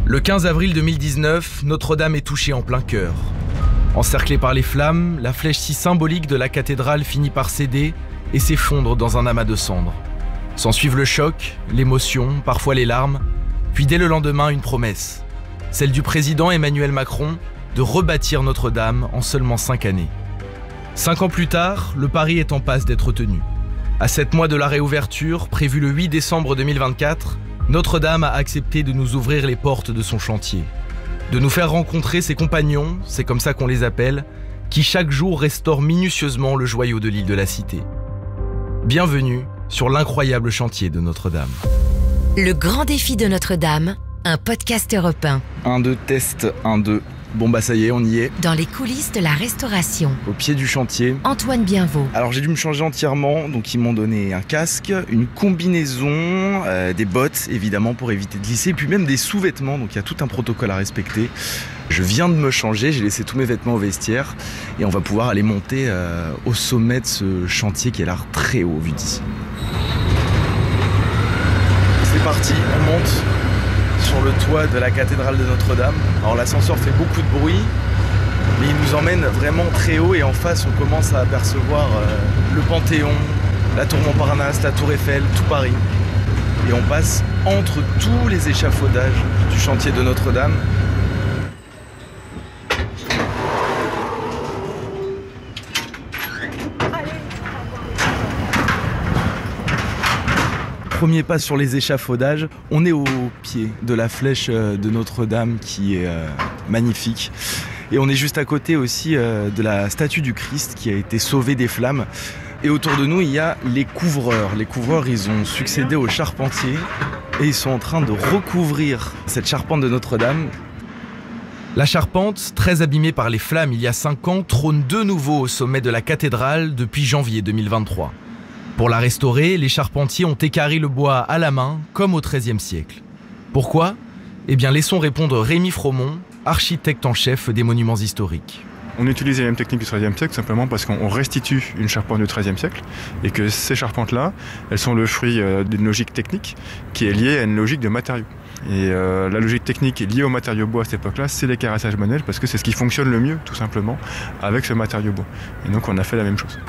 Le 15 avril 2019, Notre-Dame est touchée en plein cœur. Encerclée par les flammes, la flèche si symbolique de la cathédrale finit par céder et s'effondre dans un amas de cendres. S'ensuivent le choc, l'émotion, parfois les larmes, puis dès le lendemain une promesse, celle du président Emmanuel Macron de rebâtir Notre-Dame en seulement 5 années. 5 ans plus tard, le pari est en passe d'être tenu. À 7 mois de la réouverture, prévue le 8 décembre 2024, Notre-Dame a accepté de nous ouvrir les portes de son chantier, de nous faire rencontrer ses compagnons, c'est comme ça qu'on les appelle, qui chaque jour restaurent minutieusement le joyau de l'île de la Cité. Bienvenue sur l'incroyable chantier de Notre-Dame. Le grand défi de Notre-Dame, un podcast européen. 1-2, test, 1-2. Bon bah ça y est, on y est. Dans les coulisses de la restauration. Au pied du chantier. Antoine Bienvaux. Alors j'ai dû me changer entièrement, donc ils m'ont donné un casque, une combinaison, des bottes évidemment pour éviter de glisser, puis même des sous-vêtements, donc il y a tout un protocole à respecter. Je viens de me changer, j'ai laissé tous mes vêtements au vestiaire et on va pouvoir aller monter au sommet de ce chantier qui a l'air très haut vu d'ici. C'est parti, on monte sur le toit de la cathédrale de Notre-Dame. Alors l'ascenseur fait beaucoup de bruit, mais il nous emmène vraiment très haut et en face on commence à apercevoir le Panthéon, la tour Montparnasse, la tour Eiffel, tout Paris. Et on passe entre tous les échafaudages du chantier de Notre-Dame. Premier pas sur les échafaudages, on est au pied de la flèche de Notre-Dame qui est magnifique. Et on est juste à côté aussi de la statue du Christ qui a été sauvée des flammes. Et autour de nous, il y a les couvreurs. Les couvreurs, ils ont succédé aux charpentiers et ils sont en train de recouvrir cette charpente de Notre-Dame. La charpente, très abîmée par les flammes il y a 5 ans, trône de nouveau au sommet de la cathédrale depuis janvier 2023. Pour la restaurer, les charpentiers ont équarri le bois à la main, comme au XIIIe siècle. Pourquoi ? Eh bien, laissons répondre Rémi Fromont, architecte en chef des monuments historiques. On utilise les mêmes techniques du XIIIe siècle simplement parce qu'on restitue une charpente du XIIIe siècle et que ces charpentes-là, elles sont le fruit d'une logique technique qui est liée à une logique de matériaux. Et la logique technique liée au matériau bois à cette époque-là, c'est l'équarrissage manuel parce que c'est ce qui fonctionne le mieux, tout simplement, avec ce matériau bois. Et donc on a fait la même chose.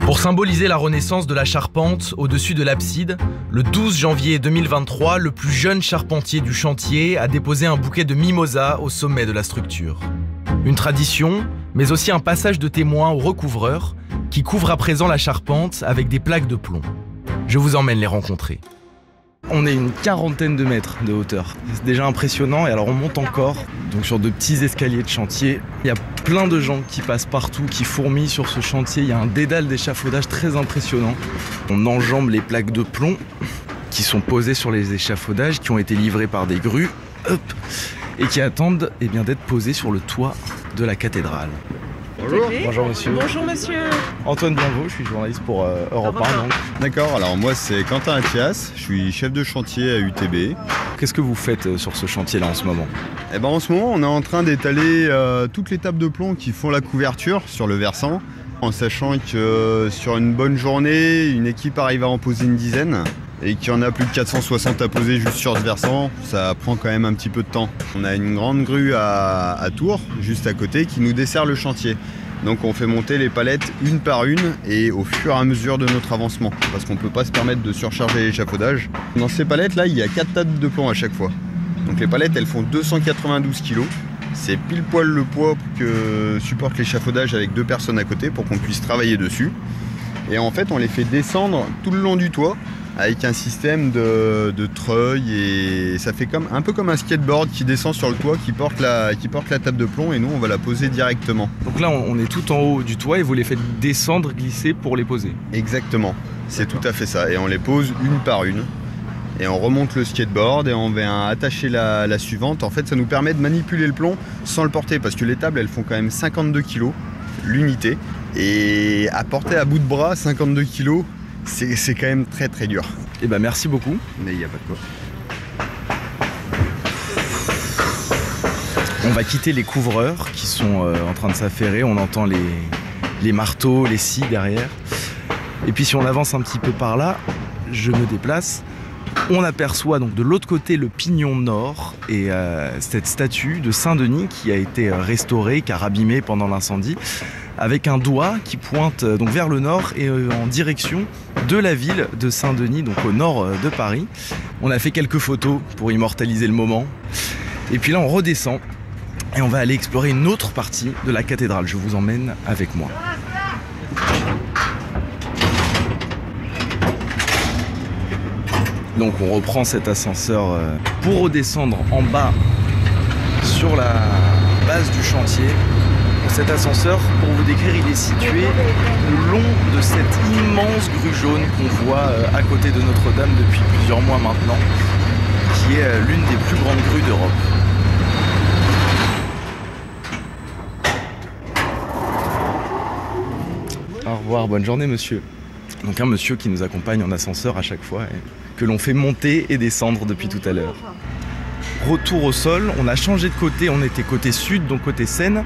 Pour symboliser la renaissance de la charpente au-dessus de l'abside, le 12 janvier 2023, le plus jeune charpentier du chantier a déposé un bouquet de mimosas au sommet de la structure. Une tradition, mais aussi un passage de témoin au recouvreur qui couvre à présent la charpente avec des plaques de plomb. Je vous emmène les rencontrer. On est une 40aine de mètres de hauteur. C'est déjà impressionnant et alors on monte encore, donc sur de petits escaliers de chantier. Il y a plein de gens qui passent partout, qui fourmillent sur ce chantier. Il y a un dédale d'échafaudage très impressionnant. On enjambe les plaques de plomb qui sont posées sur les échafaudages, qui ont été livrés par des grues, et qui attendent d'être posées sur le toit de la cathédrale. Bonjour. Bonjour monsieur. Bonjour monsieur. Antoine Bienvaux, je suis journaliste pour Europe 1. Donc. D'accord, alors moi c'est Quentin Athias, je suis chef de chantier à UTB. Qu'est-ce que vous faites sur ce chantier-là en ce moment ? Eh ben, en ce moment on est en train d'étaler toutes les tables de plomb qui font la couverture sur le versant, en sachant que sur une bonne journée, une équipe arrive à en poser une dizaine. Et qu'il y en a plus de 460 à poser juste sur ce versant, ça prend quand même un petit peu de temps. On a une grande grue à Tours, juste à côté, qui nous dessert le chantier. Donc on fait monter les palettes une par une et au fur et à mesure de notre avancement, parce qu'on ne peut pas se permettre de surcharger l'échafaudage. Dans ces palettes-là, il y a 4 tables de plomb à chaque fois. Donc les palettes, elles font 292 kg. C'est pile poil le poids que supporte l'échafaudage avec 2 personnes à côté pour qu'on puisse travailler dessus. Et en fait, on les fait descendre tout le long du toit, avec un système de treuil et ça fait un peu comme un skateboard qui descend sur le toit, qui porte la table de plomb et nous on va la poser directement. Donc là on est tout en haut du toit et vous les faites descendre, glisser pour les poser. Exactement, c'est tout à fait ça. Et on les pose une par une et on remonte le skateboard et on vient attacher la suivante. En fait ça nous permet de manipuler le plomb sans le porter parce que les tables elles font quand même 52 kg l'unité et à porter à bout de bras 52 kg, c'est quand même très très dur. Eh ben merci beaucoup. Mais il n'y a pas de quoi. On va quitter les couvreurs qui sont en train de s'affairer. On entend les marteaux, les scies derrière. Et puis si on avance un petit peu par là, je me déplace. On aperçoit donc de l'autre côté le pignon nord et cette statue de Saint-Denis qui a été restaurée, qui a rabîmé pendant l'incendie, avec un doigt qui pointe donc vers le nord et en direction de la ville de Saint-Denis, donc au nord de Paris. On a fait quelques photos pour immortaliser le moment. Et puis là, on redescend et on va aller explorer une autre partie de la cathédrale. Je vous emmène avec moi. Donc on reprend cet ascenseur pour redescendre en bas sur la base du chantier. Cet ascenseur, pour vous décrire, il est situé le long de cette immense grue jaune qu'on voit à côté de Notre-Dame depuis plusieurs mois maintenant, qui est l'une des plus grandes grues d'Europe. Au revoir, bonne journée monsieur. Donc un monsieur qui nous accompagne en ascenseur à chaque fois et que l'on fait monter et descendre depuis tout à l'heure. Retour au sol, on a changé de côté, on était côté sud, donc côté Seine,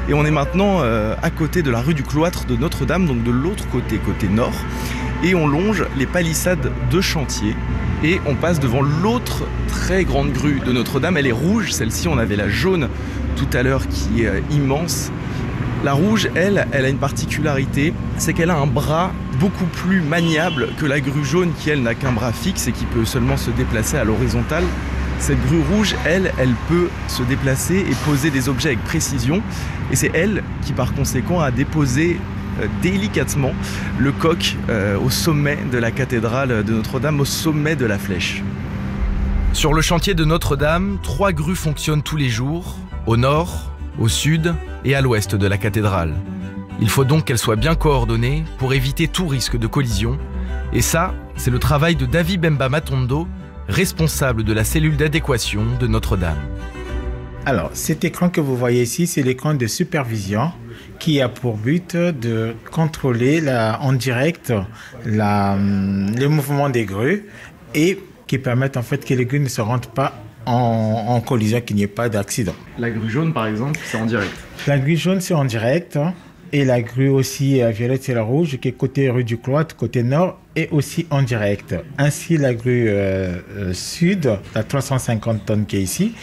et on est maintenant à côté de la rue du Cloître de Notre-Dame, donc de l'autre côté, côté nord, et on longe les palissades de chantier et on passe devant l'autre très grande grue de Notre-Dame. Elle est rouge, celle-ci on avait la jaune tout à l'heure qui est immense. La rouge, elle a une particularité, c'est qu'elle a un bras beaucoup plus maniable que la grue jaune qui, elle, n'a qu'un bras fixe et qui peut seulement se déplacer à l'horizontale. Cette grue rouge, elle peut se déplacer et poser des objets avec précision. Et c'est elle qui, par conséquent, a déposé délicatement le coq au sommet de la cathédrale de Notre-Dame, au sommet de la flèche. Sur le chantier de Notre-Dame, 3 grues fonctionnent tous les jours, au nord, au sud et à l'ouest de la cathédrale. Il faut donc qu'elles soient bien coordonnées pour éviter tout risque de collision. Et ça, c'est le travail de David Bemba Matondo, responsable de la cellule d'adéquation de Notre-Dame. Alors, cet écran que vous voyez ici, c'est l'écran de supervision qui a pour but de contrôler en direct le mouvement des grues et qui permettent en fait que les grues ne se rendent pas en collision, qu'il n'y ait pas d'accident. La grue jaune, par exemple, c'est en direct. La grue jaune, c'est en direct. Et la grue aussi violette, c'est la rouge, qui est côté rue du Cloître, côté nord, est aussi en direct. Ainsi, la grue sud, la 350 tonnes qui est ici,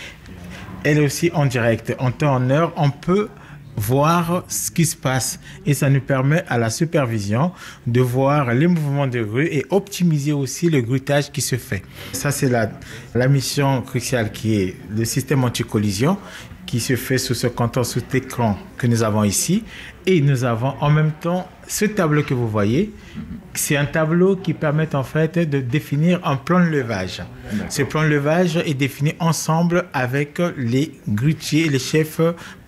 elle est aussi en direct. En temps, en heure, on peut voir ce qui se passe. Et ça nous permet à la supervision de voir les mouvements de grue et optimiser aussi le grutage qui se fait. Ça, c'est la mission cruciale qui est le système anti-collision qui se fait sous ce compteur, sous cet écran que nous avons ici. Et nous avons en même temps ce tableau que vous voyez. C'est un tableau qui permet en fait de définir un plan de levage. Ce plan de levage est défini ensemble avec les grutiers, les chefs,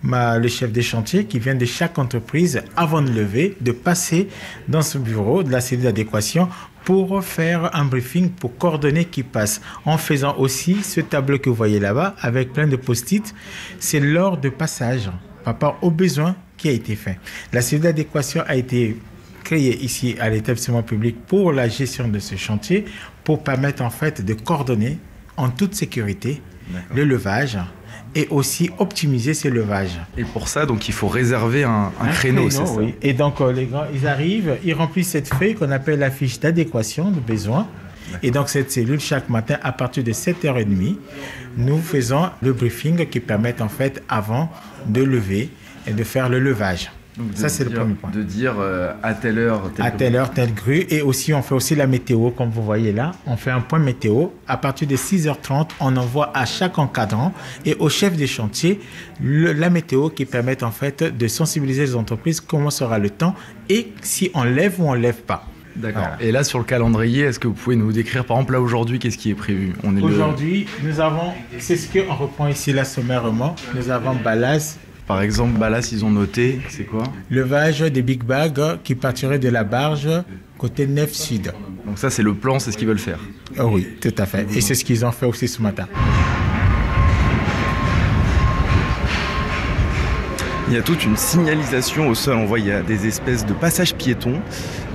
le chef des chantiers qui viennent de chaque entreprise avant de lever, de passer dans ce bureau de la cellule d'adéquation pour faire un briefing, pour coordonner qui passe. En faisant aussi ce tableau que vous voyez là-bas avec plein de post-it, c'est l'ordre de passage par rapport aux besoins qui a été fait. La cellule d'adéquation a été créée ici à l'établissement public pour la gestion de ce chantier, pour permettre en fait de coordonner en toute sécurité le levage et aussi optimiser ces levages. Et pour ça, donc, il faut réserver un créneau, c'est ça? Oui. Et donc, les gars, ils arrivent, ils remplissent cette feuille qu'on appelle la fiche d'adéquation de besoin. Et donc, cette cellule, chaque matin, à partir de 7h30, nous faisons le briefing qui permet, en fait, avant de lever et de faire le levage. Donc ça, c'est le premier point. De dire à telle heure, telle grue. Et aussi, on fait aussi la météo, comme vous voyez là. On fait un point météo. À partir de 6h30, on envoie à chaque encadrant et au chef des chantiers la météo qui permet en fait de sensibiliser les entreprises comment sera le temps et si on lève ou on lève pas. D'accord. Voilà. Et là, sur le calendrier, est-ce que vous pouvez nous décrire, par exemple, là aujourd'hui, qu'est-ce qui est prévu? Aujourd'hui, nous avons, c'est ce qu'on reprend ici là sommairement. Nous avons Ballas. Par exemple, Ballas, ils ont noté, c'est quoi? Levage des big bags qui partiraient de la barge côté Nef Sud. Donc ça, c'est le plan, c'est ce qu'ils veulent faire? Oui, tout à fait. Et c'est ce qu'ils ont fait aussi ce matin. Il y a toute une signalisation au sol. On voit, il y a des espèces de passages piétons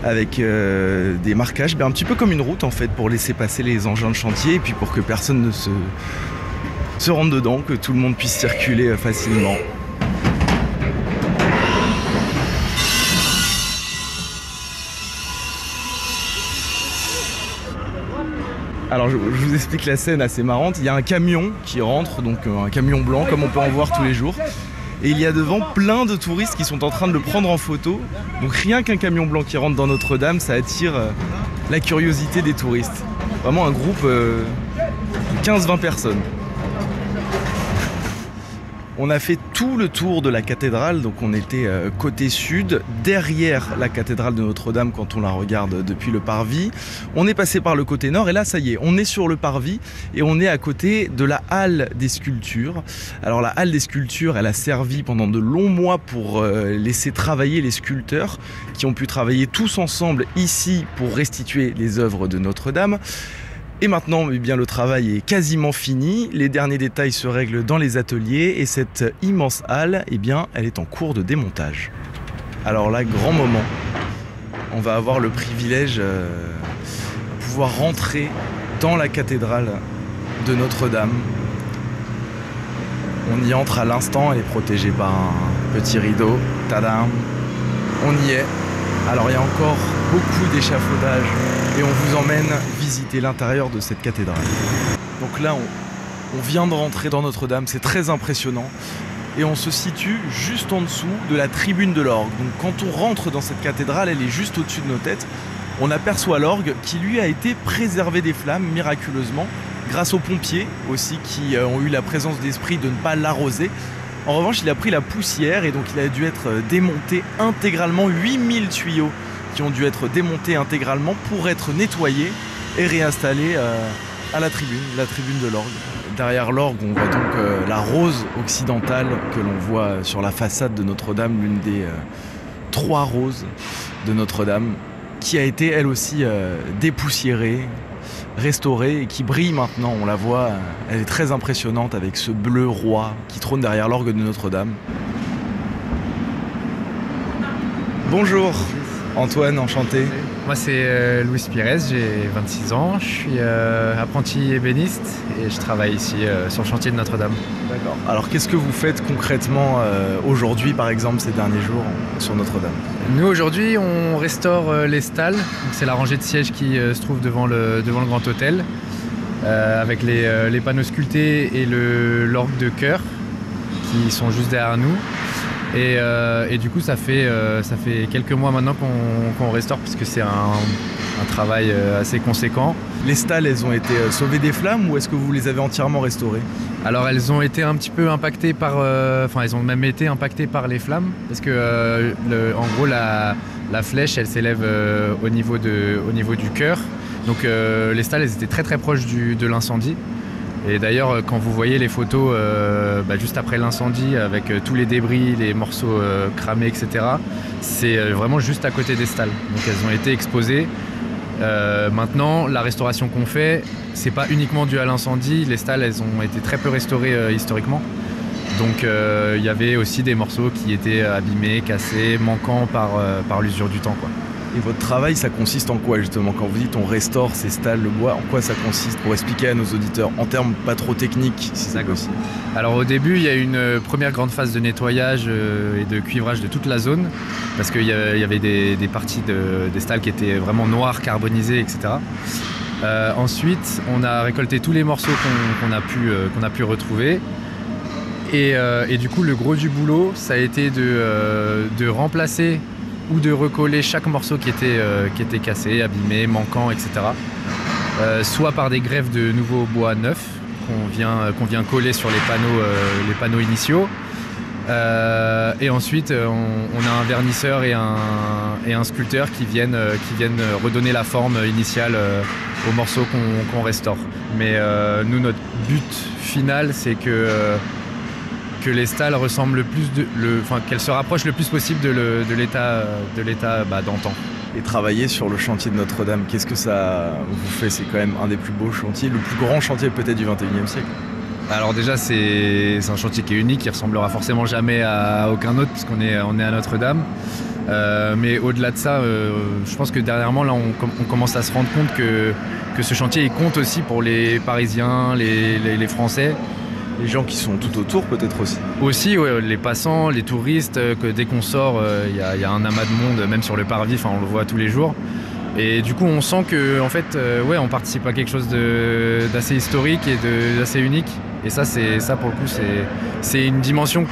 avec des marquages, un petit peu comme une route en fait, pour laisser passer les engins de chantier et puis pour que personne ne se rende dedans, que tout le monde puisse circuler facilement. Alors je vous explique la scène assez marrante. Il y a un camion qui rentre, donc un camion blanc comme on peut en voir tous les jours. Et il y a devant plein de touristes qui sont en train de le prendre en photo. Donc rien qu'un camion blanc qui rentre dans Notre-Dame, ça attire la curiosité des touristes. Vraiment un groupe de 15-20 personnes. On a fait tout le tour de la cathédrale, donc on était côté sud, derrière la cathédrale de Notre-Dame quand on la regarde depuis le parvis. On est passé par le côté nord et là ça y est, on est sur le parvis et on est à côté de la halle des sculptures. Alors la halle des sculptures, elle a servi pendant de longs mois pour laisser travailler les sculpteurs qui ont pu travailler tous ensemble ici pour restituer les œuvres de Notre-Dame. Et maintenant, eh bien, le travail est quasiment fini, les derniers détails se règlent dans les ateliers et cette immense halle, eh bien, elle est en cours de démontage. Alors là, grand moment, on va avoir le privilège de pouvoir rentrer dans la cathédrale de Notre-Dame. On y entre à l'instant, elle est protégée par un petit rideau, tadam, on y est. Alors il y a encore beaucoup d'échafaudage et on vous emmène visiter l'intérieur de cette cathédrale. Donc là, on vient de rentrer dans Notre-Dame, c'est très impressionnant. Et on se situe juste en dessous de la tribune de l'orgue. Donc quand on rentre dans cette cathédrale, elle est juste au-dessus de nos têtes. On aperçoit l'orgue qui lui a été préservé des flammes miraculeusement, grâce aux pompiers aussi qui ont eu la présence d'esprit de ne pas l'arroser. En revanche, il a pris la poussière et donc il a dû être démonté intégralement. 8000 tuyaux qui ont dû être démontés intégralement pour être nettoyés et réinstallés à la tribune de l'orgue. Derrière l'orgue, on voit donc la rose occidentale que l'on voit sur la façade de Notre-Dame, l'une des 3 roses de Notre-Dame, qui a été elle aussi dépoussiérée, restaurée et qui brille maintenant, on la voit, elle est très impressionnante avec ce bleu roi qui trône derrière l'orgue de Notre-Dame. Bonjour Antoine, enchanté. Moi c'est Luis Pires, j'ai 26 ans, je suis apprenti ébéniste et je travaille ici sur le chantier de Notre-Dame. D'accord. Alors qu'est-ce que vous faites concrètement aujourd'hui par exemple ces derniers jours sur Notre-Dame ? Nous aujourd'hui on restaure les stalles, c'est la rangée de sièges qui se trouve devant le grand hôtel avec les panneaux sculptés et l'orgue de chœur qui sont juste derrière nous. Et du coup ça fait quelques mois maintenant qu'on restaure parce que c'est un travail assez conséquent. Les stalles, elles ont été sauvées des flammes ou est-ce que vous les avez entièrement restaurées ? Alors elles ont été un petit peu impactées par... elles ont même été impactées par les flammes parce que en gros la flèche elle s'élève au niveau du chœur. Donc les stalles elles étaient très très proches de l'incendie. Et d'ailleurs, quand vous voyez les photos juste après l'incendie, avec tous les débris, les morceaux cramés, etc., c'est vraiment juste à côté des stalles. Donc elles ont été exposées. Maintenant, la restauration qu'on fait, c'est pas uniquement dû à l'incendie. Les stalles, elles ont été très peu restaurées historiquement. Donc il y avait aussi des morceaux qui étaient abîmés, cassés, manquants par l'usure du temps, quoi. Et votre travail, ça consiste en quoi justement ? Quand vous dites on restaure ces stalles, le bois, en quoi ça consiste pour expliquer à nos auditeurs, en termes pas trop techniques, si c'est possible ? Alors au début, il y a une première grande phase de nettoyage et de cuivrage de toute la zone, parce qu'il y avait des parties des stalles qui étaient vraiment noires, carbonisées, etc. Ensuite, on a récolté tous les morceaux qu'on a pu retrouver. Et du coup, le gros du boulot, ça a été de remplacer ou de recoller chaque morceau qui était cassé, abîmé, manquant, etc. Soit par des greffes de nouveaux bois neufs qu'on vient coller sur les panneaux initiaux. Et ensuite, on a un vernisseur et un sculpteur qui viennent redonner la forme initiale aux morceaux qu'on restaure. Mais nous, notre but final, c'est que les stalles ressemblent qu'elles se rapprochent le plus possible de l'état d'antan. Et travailler sur le chantier de Notre-Dame, qu'est-ce que ça vous fait ? C'est quand même un des plus beaux chantiers, le plus grand chantier peut-être du XXIe siècle. Alors déjà, c'est un chantier qui est unique, qui ressemblera forcément jamais à aucun autre, puisqu'on est à Notre-Dame. Mais au-delà de ça, je pense que dernièrement, là, on commence à se rendre compte que ce chantier il compte aussi pour les Parisiens, les Français. Les gens qui sont tout autour peut-être aussi. Aussi, ouais, les passants, les touristes, que dès qu'on sort, y a un amas de monde, même sur le parvis, on le voit tous les jours. Et du coup, on sent que en fait, on participe à quelque chose d'assez historique et d'assez unique. Et ça, pour le coup, c'est une dimension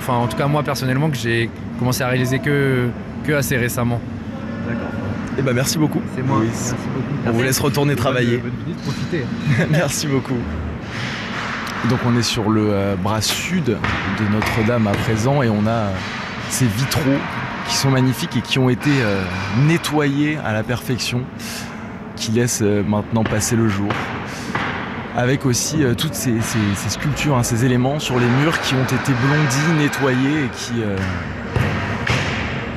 en tout cas moi personnellement, que j'ai commencé à réaliser que assez récemment. D'accord. Eh ben merci beaucoup. C'est moi. Oui. Merci beaucoup. On vous laisse retourner travailler. Bonne visite, profitez. Merci beaucoup. Donc on est sur le bras sud de Notre-Dame à présent et on a ces vitraux qui sont magnifiques et qui ont été nettoyés à la perfection, qui laissent maintenant passer le jour. Avec aussi toutes ces sculptures, ces éléments sur les murs qui ont été blondis, nettoyés et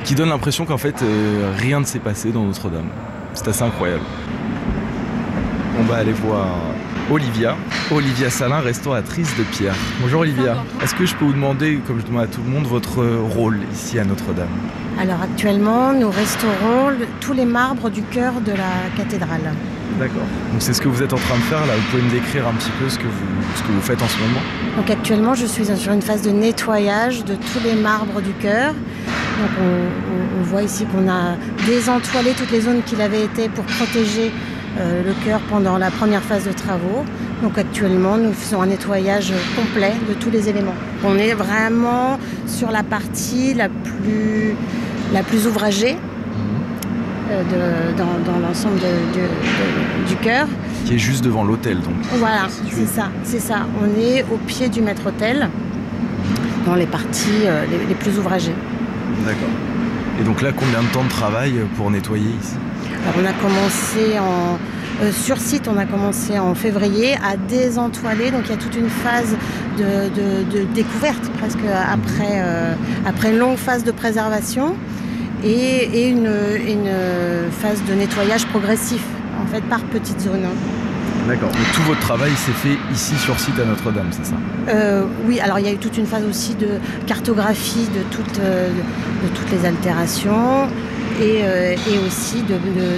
qui donnent l'impression qu'en fait rien ne s'est passé dans Notre-Dame. C'est assez incroyable. On va aller voir Olivia Salin, restauratrice de pierre. Bonjour Olivia, est-ce que je peux vous demander, comme je demande à tout le monde, votre rôle ici à Notre-Dame? Alors actuellement, nous restaurons tous les marbres du chœur de la cathédrale. D'accord. Donc c'est ce que vous êtes en train de faire là, vous pouvez me décrire un petit peu ce que vous faites en ce moment? Donc actuellement, je suis sur une phase de nettoyage de tous les marbres du chœur. Donc on voit ici qu'on a désentoilé toutes les zones qu'il avait été pour protéger le chœur pendant la première phase de travaux. Donc actuellement, nous faisons un nettoyage complet de tous les éléments. On est vraiment sur la partie la plus ouvragée dans l'ensemble du chœur. Qui est juste devant l'autel donc. Voilà, c'est ça. On est au pied du maître-autel, dans les parties les plus ouvragées. D'accord. Et donc là, combien de temps de travail pour nettoyer ici? Alors on a commencé sur site, on a commencé en février à désentoiler. Donc il y a toute une phase de découverte presque après une longue phase de préservation et une phase de nettoyage progressif en fait par petites zones. D'accord. Donc tout votre travail s'est fait ici sur site à Notre-Dame, c'est ça? Oui, alors il y a eu toute une phase aussi de cartographie de toutes les altérations et aussi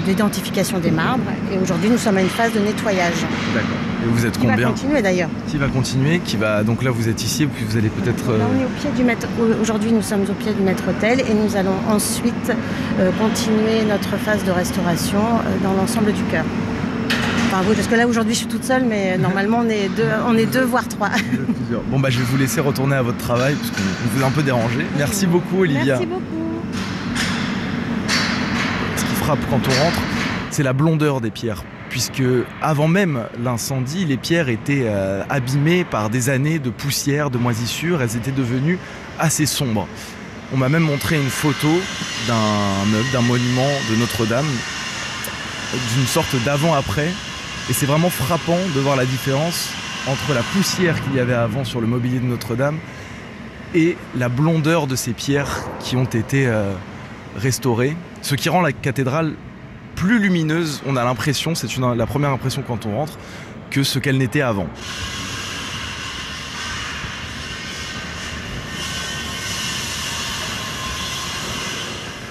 d'identification des marbres. Et aujourd'hui, nous sommes à une phase de nettoyage. D'accord. Et vous êtes combien? Qui va continuer d'ailleurs. Donc là, vous êtes ici et puis vous allez peut-être... Là, on est au pied du maître... Aujourd'hui, nous sommes au pied du maître-autel et nous allons ensuite continuer notre phase de restauration dans l'ensemble du chœur. Enfin oui, parce que là aujourd'hui je suis toute seule, mais normalement on est deux voire trois. Bon bah je vais vous laisser retourner à votre travail parce qu'on vous a un peu dérangé. Merci beaucoup Olivia. Merci beaucoup. Ce qui frappe quand on rentre, c'est la blondeur des pierres. Puisque avant même l'incendie, les pierres étaient abîmées par des années de poussière, de moisissure, elles étaient devenues assez sombres. On m'a même montré une photo d'un monument de Notre-Dame, d'une sorte d'avant-après. Et c'est vraiment frappant de voir la différence entre la poussière qu'il y avait avant sur le mobilier de Notre-Dame et la blondeur de ces pierres qui ont été restaurées. Ce qui rend la cathédrale plus lumineuse, on a l'impression, c'est la première impression quand on rentre, que ce qu'elle n'était avant.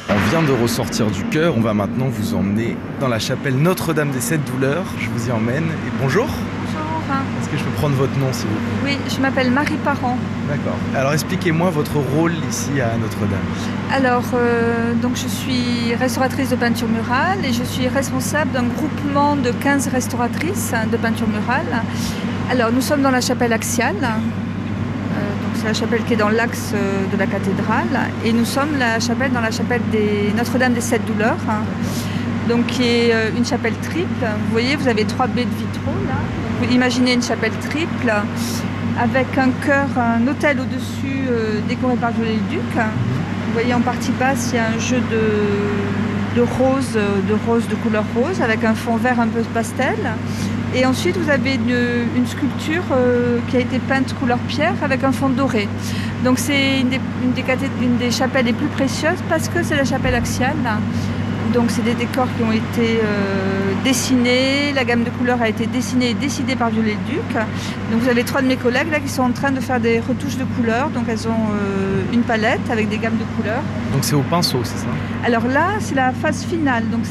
On vient de ressortir du chœur, on va maintenant vous emmener dans la chapelle Notre-Dame des Sept Douleurs. Je vous y emmène. Et bonjour. Bonjour. Est-ce que je peux prendre votre nom s'il vous plaît? Oui, je m'appelle Marie Parent. D'accord. Alors expliquez-moi votre rôle ici à Notre-Dame. Alors, donc je suis restauratrice de peinture murale et je suis responsable d'un groupement de 15 restauratrices de peinture murale. Alors nous sommes dans la chapelle axiale. C'est la chapelle qui est dans l'axe de la cathédrale et nous sommes dans la chapelle des Notre-Dame des Sept Douleurs, donc qui est une chapelle triple. Vous voyez, vous avez 3 baies de vitraux là. Vous imaginez une chapelle triple avec un chœur, un autel au-dessus décoré par Viollet-le-Duc. Vous voyez en partie basse, il y a un jeu de rose de couleur rose avec un fond vert un peu pastel. Et ensuite, vous avez une sculpture qui a été peinte couleur pierre avec un fond doré. Donc c'est une des chapelles les plus précieuses parce que c'est la chapelle axiale. Donc c'est des décors qui ont été dessinés, la gamme de couleurs a été dessinée et décidée par Viollet-le-Duc. Donc vous avez 3 de mes collègues là qui sont en train de faire des retouches de couleurs. Donc elles ont une palette avec des gammes de couleurs. Donc c'est au pinceau, c'est ça? Alors là, c'est la phase finale. Donc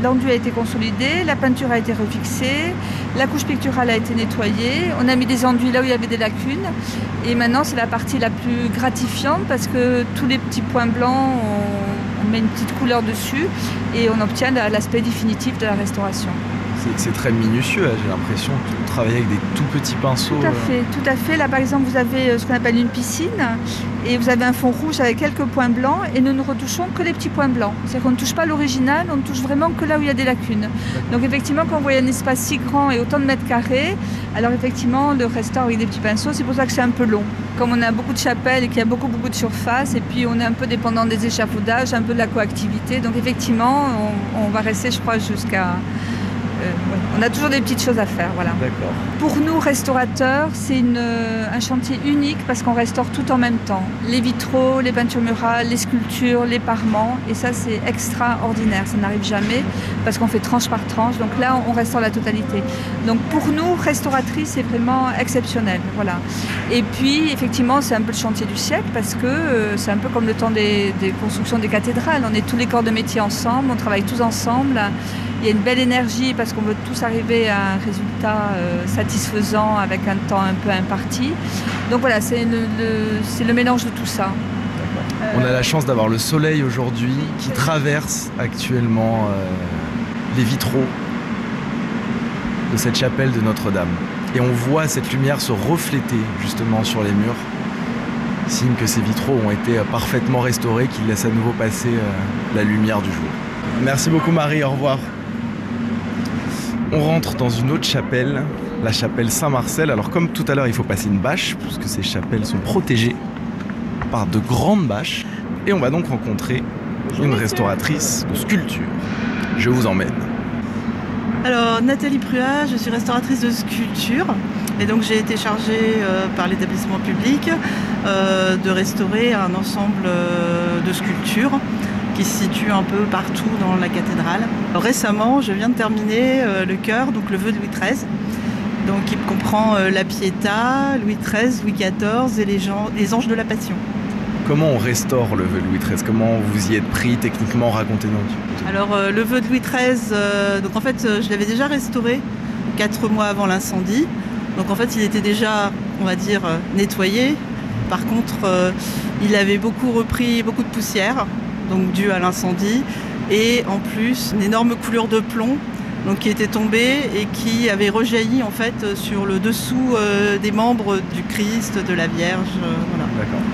l'enduit a été consolidé, la peinture a été refixée, la couche picturale a été nettoyée. On a mis des enduits là où il y avait des lacunes. Et maintenant, c'est la partie la plus gratifiante parce que tous les petits points blancs ont met une petite couleur dessus et on obtient l'aspect définitif de la restauration. C'est très minutieux, là, j'ai l'impression de travailler avec des tout petits pinceaux. Tout à fait. Là, par exemple, vous avez ce qu'on appelle une piscine et vous avez un fond rouge avec quelques points blancs et nous ne retouchons que les petits points blancs. C'est-à-dire qu'on ne touche pas l'original, on ne touche vraiment que là où il y a des lacunes. Donc effectivement, quand vous voyez un espace si grand et autant de mètres carrés, alors effectivement, le restaure avec des petits pinceaux, c'est pour ça que c'est un peu long. Comme on a beaucoup de chapelles et qu'il y a beaucoup de surface et puis on est un peu dépendant des échafaudages, un peu de la coactivité. Donc effectivement, on va rester, je crois, jusqu'à... on a toujours des petites choses à faire, voilà. D'accord. Pour nous, restaurateurs, c'est un chantier unique parce qu'on restaure tout en même temps. Les vitraux, les peintures murales, les sculptures, les parements. Et ça, c'est extraordinaire. Ça n'arrive jamais parce qu'on fait tranche par tranche. Donc là, on restaure la totalité. Donc pour nous, restauratrices, c'est vraiment exceptionnel, voilà. Et puis, effectivement, c'est un peu le chantier du siècle parce que c'est un peu comme le temps des constructions des cathédrales. On est tous les corps de métier ensemble, on travaille tous ensemble. Il y a une belle énergie parce qu'on veut tous arriver à un résultat satisfaisant avec un temps un peu imparti. Donc voilà, c'est le mélange de tout ça. On a la chance d'avoir le soleil aujourd'hui qui traverse actuellement les vitraux de cette chapelle de Notre-Dame. Et on voit cette lumière se refléter justement sur les murs, signe que ces vitraux ont été parfaitement restaurés, qu'ils laissent à nouveau passer la lumière du jour. Merci beaucoup Marie, au revoir. On rentre dans une autre chapelle, la chapelle Saint-Marcel. Alors comme tout à l'heure, il faut passer une bâche, puisque ces chapelles sont protégées par de grandes bâches. Et on va donc rencontrer une restauratrice de sculpture. Je vous emmène. Alors Nathalie Pruat, je suis restauratrice de sculpture. Et donc j'ai été chargée par l'établissement public de restaurer un ensemble de sculptures qui se situe un peu partout dans la cathédrale. Récemment, je viens de terminer le chœur, donc le vœu de Louis XIII. Donc il comprend la Pietà, Louis XIII, Louis XIV et les anges de la Passion. Comment on restaure le vœu de Louis XIII? Comment vous y êtes pris techniquement? Racontez-nous. Alors le vœu de Louis XIII, donc en fait je l'avais déjà restauré 4 mois avant l'incendie. Donc en fait il était déjà, on va dire, nettoyé. Par contre il avait repris beaucoup de poussière, donc dû à l'incendie, et en plus une énorme coulure de plomb donc, qui était tombée et qui avait rejailli en fait sur le dessous des membres du Christ, de la Vierge, voilà.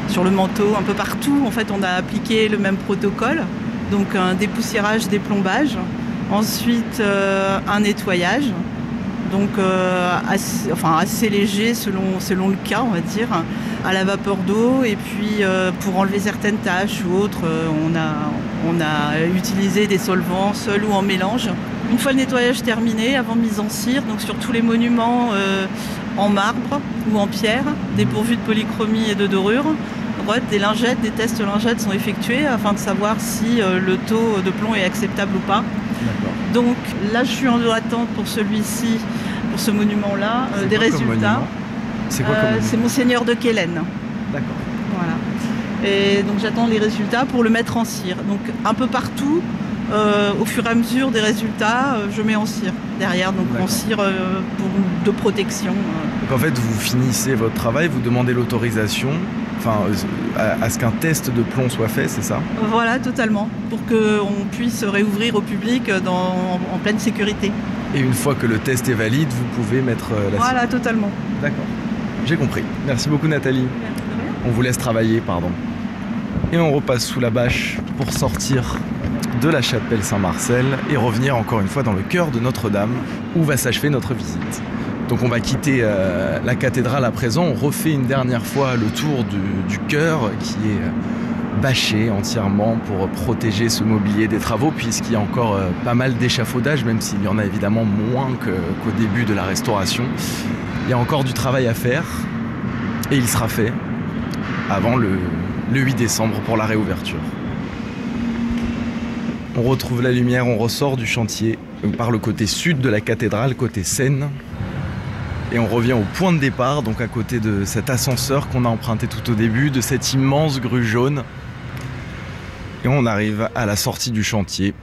Sur le manteau, un peu partout. En fait, on a appliqué le même protocole, donc un dépoussiérage, déplombage, ensuite un nettoyage, donc assez léger selon le cas, on va dire, à la vapeur d'eau, et puis pour enlever certaines taches ou autres, on a utilisé des solvants seuls ou en mélange. Une fois le nettoyage terminé, avant mise en cire, donc sur tous les monuments en marbre ou en pierre, dépourvus de polychromie et de dorure, des tests lingettes sont effectués afin de savoir si le taux de plomb est acceptable ou pas. Donc là, je suis en attente pour celui-ci, pour ce monument-là, des résultats. C'est quoi comme c'est Monseigneur de Quélen. D'accord. Voilà. Et donc j'attends les résultats pour le mettre en cire. Donc un peu partout, au fur et à mesure des résultats, je mets en cire derrière, donc en cire de protection. Donc en fait, vous finissez votre travail, vous demandez l'autorisation à ce qu'un test de plomb soit fait, c'est ça? Voilà, totalement, pour qu'on puisse réouvrir au public en pleine sécurité. Et une fois que le test est valide, vous pouvez mettre la cire? Voilà, totalement. D'accord, j'ai compris. Merci beaucoup Nathalie. On vous laisse travailler, pardon. Et on repasse sous la bâche pour sortir de la chapelle Saint-Marcel et revenir encore une fois dans le cœur de Notre-Dame où va s'achever notre visite. Donc on va quitter la cathédrale à présent, on refait une dernière fois le tour du chœur qui est bâché entièrement pour protéger ce mobilier des travaux puisqu'il y a encore pas mal d'échafaudage, même s'il y en a évidemment moins qu'au début de la restauration. Il y a encore du travail à faire et il sera fait avant le 8 décembre pour la réouverture. On retrouve la lumière, on ressort du chantier par le côté sud de la cathédrale, côté Seine. Et on revient au point de départ, donc à côté de cet ascenseur qu'on a emprunté tout au début, de cette immense grue jaune. Et on arrive à la sortie du chantier.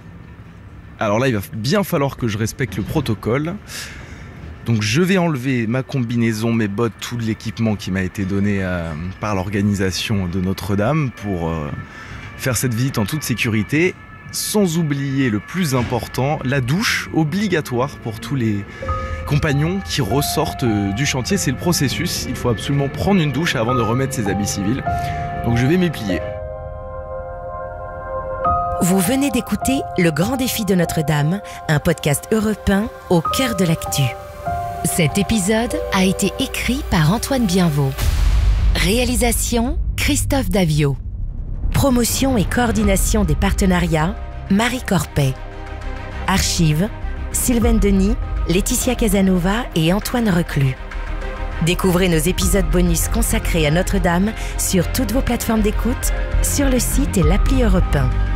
Alors là, il va bien falloir que je respecte le protocole. Donc je vais enlever ma combinaison, mes bottes, tout l'équipement qui m'a été donné par l'organisation de Notre-Dame pour faire cette visite en toute sécurité, sans oublier le plus important, la douche obligatoire pour tous les compagnons qui ressortent du chantier. C'est le processus, il faut absolument prendre une douche avant de remettre ses habits civils. Donc je vais m'y plier. Vous venez d'écouter Le Grand Défi de Notre-Dame, un podcast européen au cœur de l'actu. Cet épisode a été écrit par Antoine Bienvaux. Réalisation, Christophe Davio. Promotion et coordination des partenariats, Marie Corpet. Archives, Sylvaine Denis, Laetitia Casanova et Antoine Reclus. Découvrez nos épisodes bonus consacrés à Notre-Dame sur toutes vos plateformes d'écoute, sur le site et l'appli Europe 1.